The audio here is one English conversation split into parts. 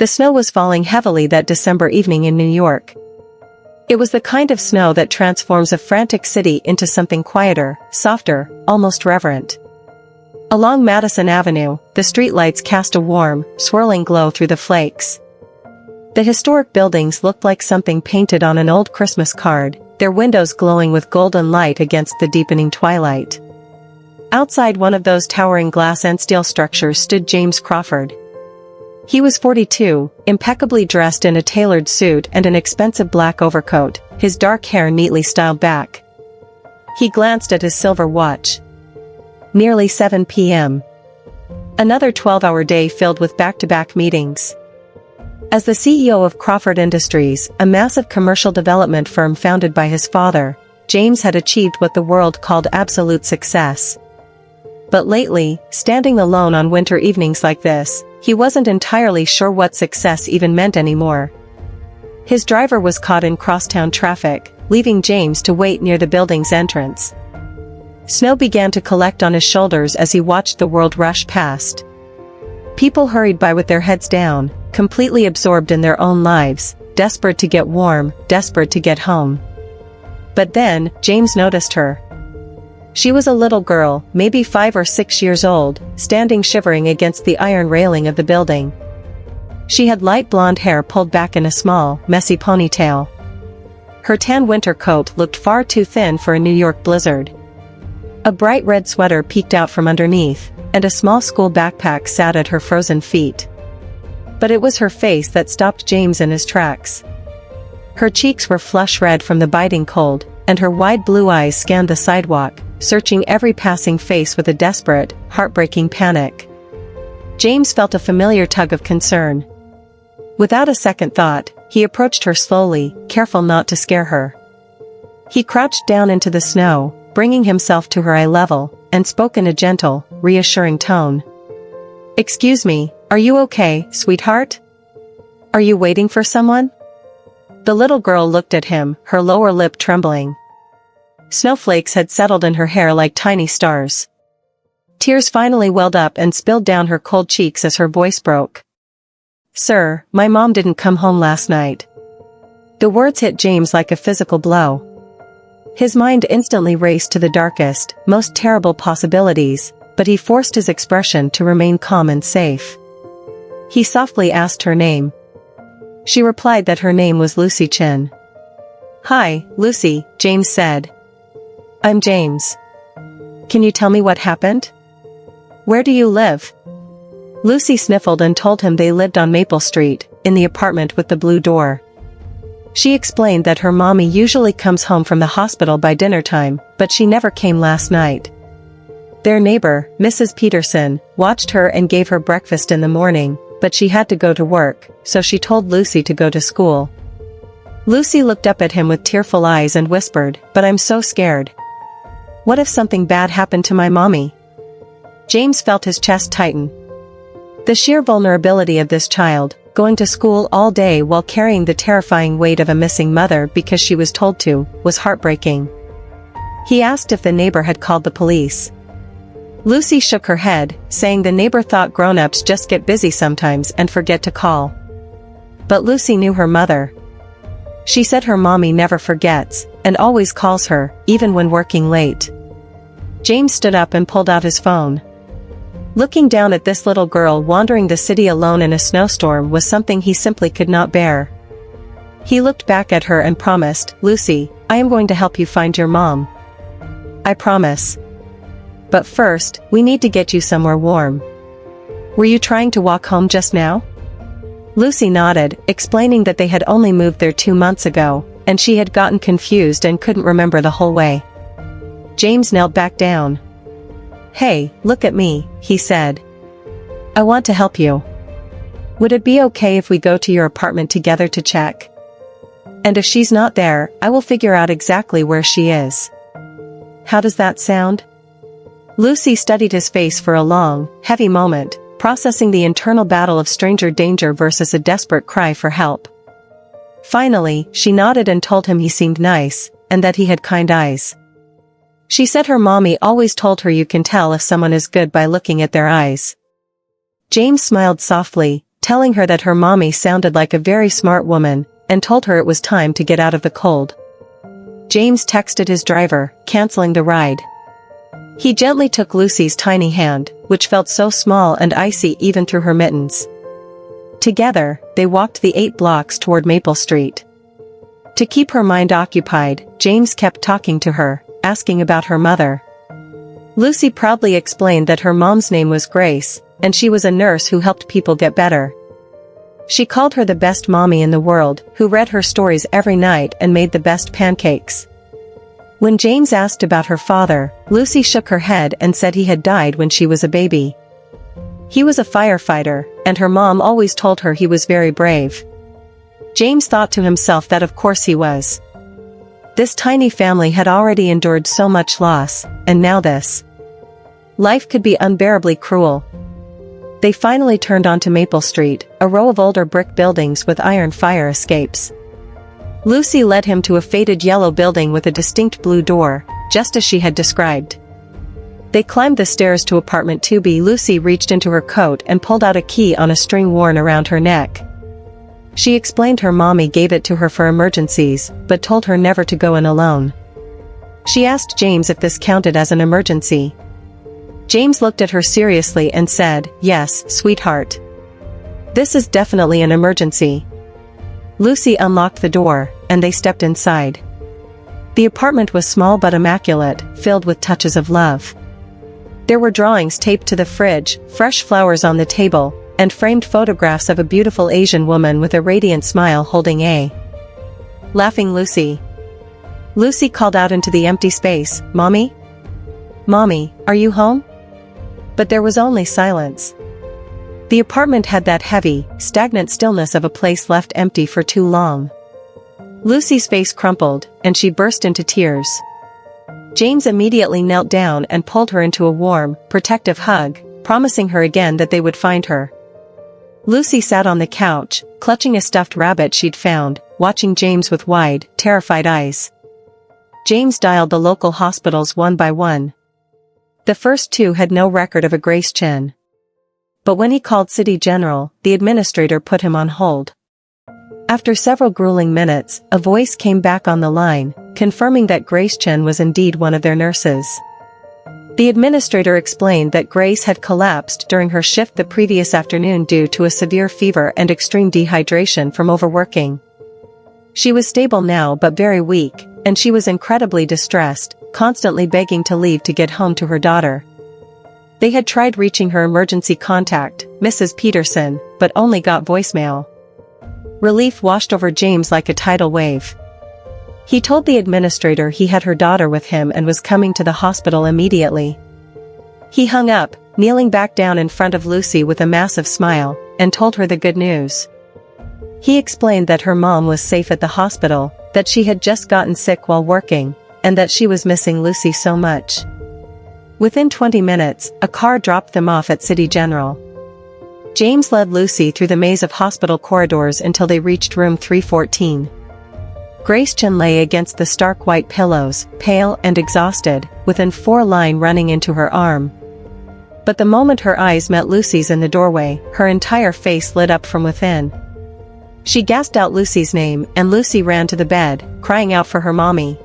The snow was falling heavily that December evening in New York. It was the kind of snow that transforms a frantic city into something quieter, softer, almost reverent. Along Madison Avenue, the streetlights cast a warm, swirling glow through the flakes. The historic buildings looked like something painted on an old Christmas card, their windows glowing with golden light against the deepening twilight. Outside one of those towering glass and steel structures stood James Crawford. He was 42, impeccably dressed in a tailored suit and an expensive black overcoat, his dark hair neatly styled back. He glanced at his silver watch. Nearly 7 p.m. Another 12-hour day filled with back-to-back meetings. As the CEO of Crawford Industries, a massive commercial development firm founded by his father, James had achieved what the world called absolute success. But lately, standing alone on winter evenings like this, he wasn't entirely sure what success even meant anymore. His driver was caught in crosstown traffic, leaving James to wait near the building's entrance. Snow began to collect on his shoulders as he watched the world rush past. People hurried by with their heads down, completely absorbed in their own lives, desperate to get warm, desperate to get home. But then, James noticed her. She was a little girl, maybe 5 or 6 years old, standing shivering against the iron railing of the building. She had light blonde hair pulled back in a small, messy ponytail. Her tan winter coat looked far too thin for a New York blizzard. A bright red sweater peeked out from underneath, and a small school backpack sat at her frozen feet. But it was her face that stopped James in his tracks. Her cheeks were flush red from the biting cold, and her wide blue eyes scanned the sidewalk, searching every passing face with a desperate, heartbreaking panic. James felt a familiar tug of concern. Without a second thought, he approached her slowly, careful not to scare her. He crouched down into the snow, bringing himself to her eye level, and spoke in a gentle, reassuring tone. "Excuse me, are you okay, sweetheart? Are you waiting for someone?" The little girl looked at him, her lower lip trembling. Snowflakes had settled in her hair like tiny stars. Tears finally welled up and spilled down her cold cheeks as her voice broke. "Sir, my mom didn't come home last night." The words hit James like a physical blow. His mind instantly raced to the darkest, most terrible possibilities, but he forced his expression to remain calm and safe. He softly asked her name. She replied that her name was Lucy Chin. "Hi, Lucy," James said. "I'm James. Can you tell me what happened? Where do you live?" Lucy sniffled and told him they lived on Maple Street, in the apartment with the blue door. She explained that her mommy usually comes home from the hospital by dinner time, but she never came last night. Their neighbor, Mrs. Peterson, watched her and gave her breakfast in the morning, but she had to go to work, so she told Lucy to go to school. Lucy looked up at him with tearful eyes and whispered, "But I'm so scared. What if something bad happened to my mommy?" James felt his chest tighten. The sheer vulnerability of this child, going to school all day while carrying the terrifying weight of a missing mother because she was told to, was heartbreaking. He asked if the neighbor had called the police. Lucy shook her head, saying the neighbor thought grown-ups just get busy sometimes and forget to call. But Lucy knew her mother. She said her mommy never forgets, and always calls her, even when working late. James stood up and pulled out his phone. Looking down at this little girl wandering the city alone in a snowstorm was something he simply could not bear. He looked back at her and promised, "Lucy, I am going to help you find your mom. I promise. But first, we need to get you somewhere warm. Were you trying to walk home just now?" Lucy nodded, explaining that they had only moved there 2 months ago, and she had gotten confused and couldn't remember the whole way. James knelt back down. "Hey, look at me," he said. "I want to help you. Would it be okay if we go to your apartment together to check? And if she's not there, I will figure out exactly where she is. How does that sound?" Lucy studied his face for a long, heavy moment, processing the internal battle of stranger danger versus a desperate cry for help. Finally, she nodded and told him he seemed nice, and that he had kind eyes. She said her mommy always told her you can tell if someone is good by looking at their eyes. James smiled softly, telling her that her mommy sounded like a very smart woman, and told her it was time to get out of the cold. James texted his driver, canceling the ride. He gently took Lucy's tiny hand, which felt so small and icy even through her mittens. Together, they walked the 8 blocks toward Maple Street. To keep her mind occupied, James kept talking to her, asking about her mother. Lucy proudly explained that her mom's name was Grace, and she was a nurse who helped people get better. She called her the best mommy in the world, who read her stories every night and made the best pancakes. When James asked about her father, Lucy shook her head and said he had died when she was a baby. He was a firefighter, and her mom always told her he was very brave. James thought to himself that of course he was. This tiny family had already endured so much loss, and now this. Life could be unbearably cruel. They finally turned onto Maple Street, a row of older brick buildings with iron fire escapes. Lucy led him to a faded yellow building with a distinct blue door, just as she had described. They climbed the stairs to apartment 2B. Lucy reached into her coat and pulled out a key on a string worn around her neck. She explained her mommy gave it to her for emergencies, but told her never to go in alone. She asked James if this counted as an emergency. James looked at her seriously and said, "Yes, sweetheart. This is definitely an emergency." Lucy unlocked the door, and they stepped inside. The apartment was small but immaculate, filled with touches of love. There were drawings taped to the fridge, fresh flowers on the table, and framed photographs of a beautiful Asian woman with a radiant smile holding a laughing Lucy. Lucy called out into the empty space, "Mommy? Mommy, are you home?" But there was only silence. The apartment had that heavy, stagnant stillness of a place left empty for too long. Lucy's face crumpled, and she burst into tears. James immediately knelt down and pulled her into a warm, protective hug, promising her again that they would find her. Lucy sat on the couch, clutching a stuffed rabbit she'd found, watching James with wide, terrified eyes. James dialed the local hospitals one by one. The first 2 had no record of a Grace Chen. But when he called City General, the administrator put him on hold. After several grueling minutes, a voice came back on the line, confirming that Grace Chen was indeed one of their nurses. The administrator explained that Grace had collapsed during her shift the previous afternoon due to a severe fever and extreme dehydration from overworking. She was stable now but very weak, and she was incredibly distressed, constantly begging to leave to get home to her daughter. They had tried reaching her emergency contact, Mrs. Peterson, but only got voicemail. Relief washed over James like a tidal wave. He told the administrator he had her daughter with him and was coming to the hospital immediately. He hung up, kneeling back down in front of Lucy with a massive smile, and told her the good news. He explained that her mom was safe at the hospital, that she had just gotten sick while working, and that she was missing Lucy so much. Within 20 minutes, a car dropped them off at City General. James led Lucy through the maze of hospital corridors until they reached room 314. Grace Chen lay against the stark white pillows, pale and exhausted, with an 4 line running into her arm. But the moment her eyes met Lucy's in the doorway, her entire face lit up from within. She gasped out Lucy's name, and Lucy ran to the bed, crying out for her mommy.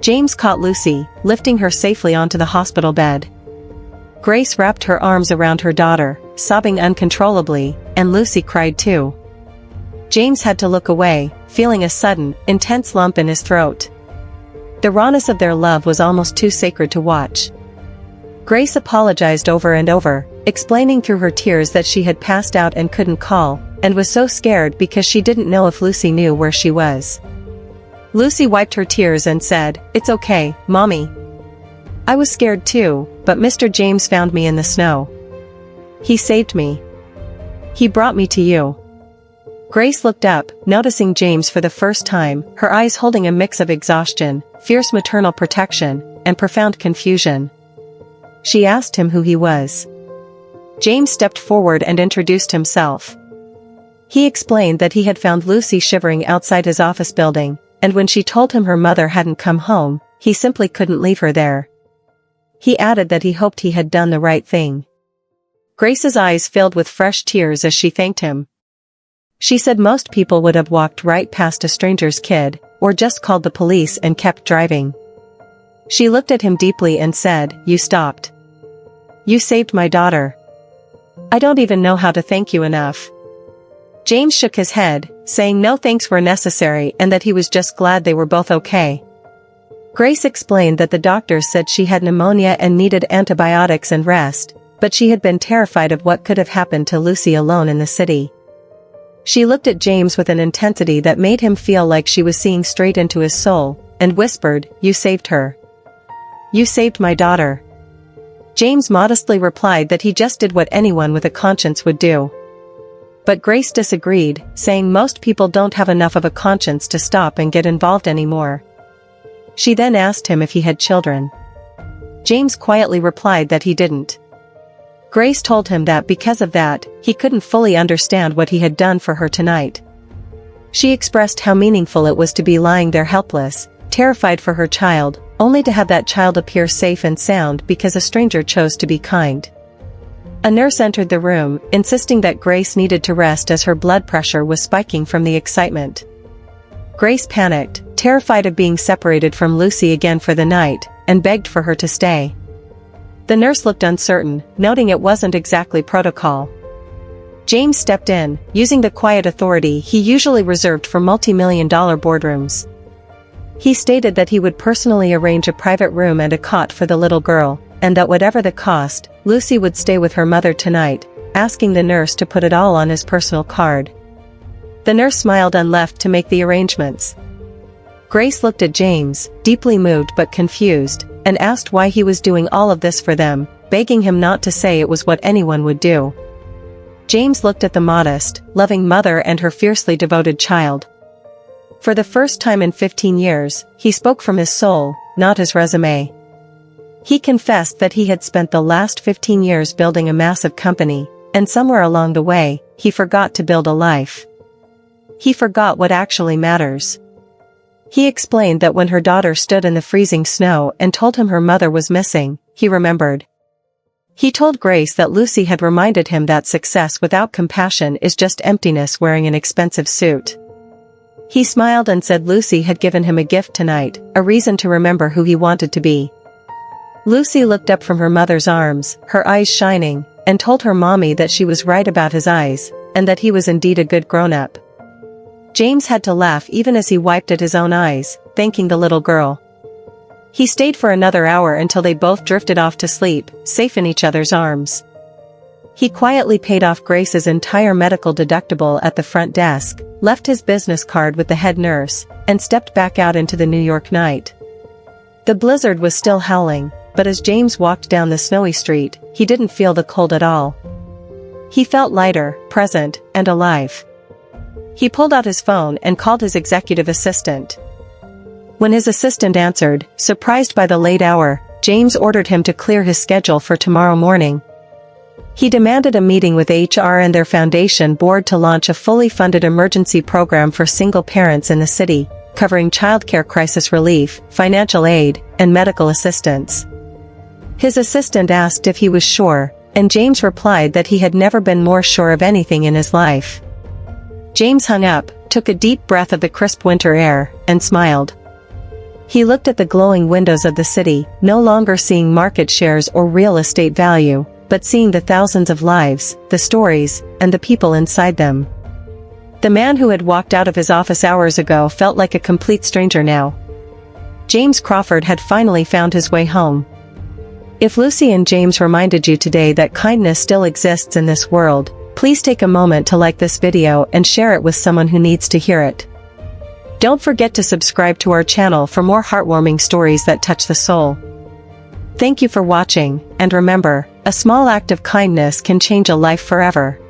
James caught Lucy, lifting her safely onto the hospital bed. Grace wrapped her arms around her daughter, sobbing uncontrollably, and Lucy cried too. James had to look away, feeling a sudden, intense lump in his throat. The rawness of their love was almost too sacred to watch. Grace apologized over and over, explaining through her tears that she had passed out and couldn't call, and was so scared because she didn't know if Lucy knew where she was. Lucy wiped her tears and said, "It's okay, Mommy. I was scared too, but Mr. James found me in the snow. He saved me. He brought me to you." Grace looked up, noticing James for the first time, her eyes holding a mix of exhaustion, fierce maternal protection, and profound confusion. She asked him who he was. James stepped forward and introduced himself. He explained that he had found Lucy shivering outside his office building, and when she told him her mother hadn't come home, he simply couldn't leave her there. He added that he hoped he had done the right thing. Grace's eyes filled with fresh tears as she thanked him. She said most people would have walked right past a stranger's kid, or just called the police and kept driving. She looked at him deeply and said, "You stopped. You saved my daughter. I don't even know how to thank you enough." James shook his head, saying no thanks were necessary and that he was just glad they were both okay. Grace explained that the doctors said she had pneumonia and needed antibiotics and rest, but she had been terrified of what could have happened to Lucy alone in the city. She looked at James with an intensity that made him feel like she was seeing straight into his soul, and whispered, "You saved her. You saved my daughter." James modestly replied that he just did what anyone with a conscience would do. But Grace disagreed, saying most people don't have enough of a conscience to stop and get involved anymore. She then asked him if he had children. James quietly replied that he didn't. Grace told him that because of that, he couldn't fully understand what he had done for her tonight. She expressed how meaningful it was to be lying there helpless, terrified for her child, only to have that child appear safe and sound because a stranger chose to be kind. A nurse entered the room, insisting that Grace needed to rest as her blood pressure was spiking from the excitement. Grace panicked, terrified of being separated from Lucy again for the night, and begged for her to stay. The nurse looked uncertain, noting it wasn't exactly protocol. James stepped in, using the quiet authority he usually reserved for multi-million-dollar boardrooms. He stated that he would personally arrange a private room and a cot for the little girl, and that whatever the cost, Lucy would stay with her mother tonight, asking the nurse to put it all on his personal card. The nurse smiled and left to make the arrangements. Grace looked at James, deeply moved but confused, and asked why he was doing all of this for them, begging him not to say it was what anyone would do. James looked at the modest, loving mother and her fiercely devoted child. For the first time in 15 years, he spoke from his soul, not his resume. He confessed that he had spent the last 15 years building a massive company, and somewhere along the way, he forgot to build a life. He forgot what actually matters. He explained that when her daughter stood in the freezing snow and told him her mother was missing, he remembered. He told Grace that Lucy had reminded him that success without compassion is just emptiness wearing an expensive suit. He smiled and said Lucy had given him a gift tonight, a reason to remember who he wanted to be. Lucy looked up from her mother's arms, her eyes shining, and told her mommy that she was right about his eyes, and that he was indeed a good grown-up. James had to laugh even as he wiped at his own eyes, thanking the little girl. He stayed for another hour until they both drifted off to sleep, safe in each other's arms. He quietly paid off Grace's entire medical deductible at the front desk, left his business card with the head nurse, and stepped back out into the New York night. The blizzard was still howling, but as James walked down the snowy street, he didn't feel the cold at all. He felt lighter, present, and alive. He pulled out his phone and called his executive assistant. When his assistant answered, surprised by the late hour, James ordered him to clear his schedule for tomorrow morning. He demanded a meeting with HR and their foundation board to launch a fully funded emergency program for single parents in the city, covering childcare crisis relief, financial aid, and medical assistance. His assistant asked if he was sure, and James replied that he had never been more sure of anything in his life. James hung up, took a deep breath of the crisp winter air, and smiled. He looked at the glowing windows of the city, no longer seeing market shares or real estate value, but seeing the thousands of lives, the stories, and the people inside them. The man who had walked out of his office hours ago felt like a complete stranger now. James Crawford had finally found his way home. If Lucy and James reminded you today that kindness still exists in this world, please take a moment to like this video and share it with someone who needs to hear it. Don't forget to subscribe to our channel for more heartwarming stories that touch the soul. Thank you for watching, and remember, a small act of kindness can change a life forever.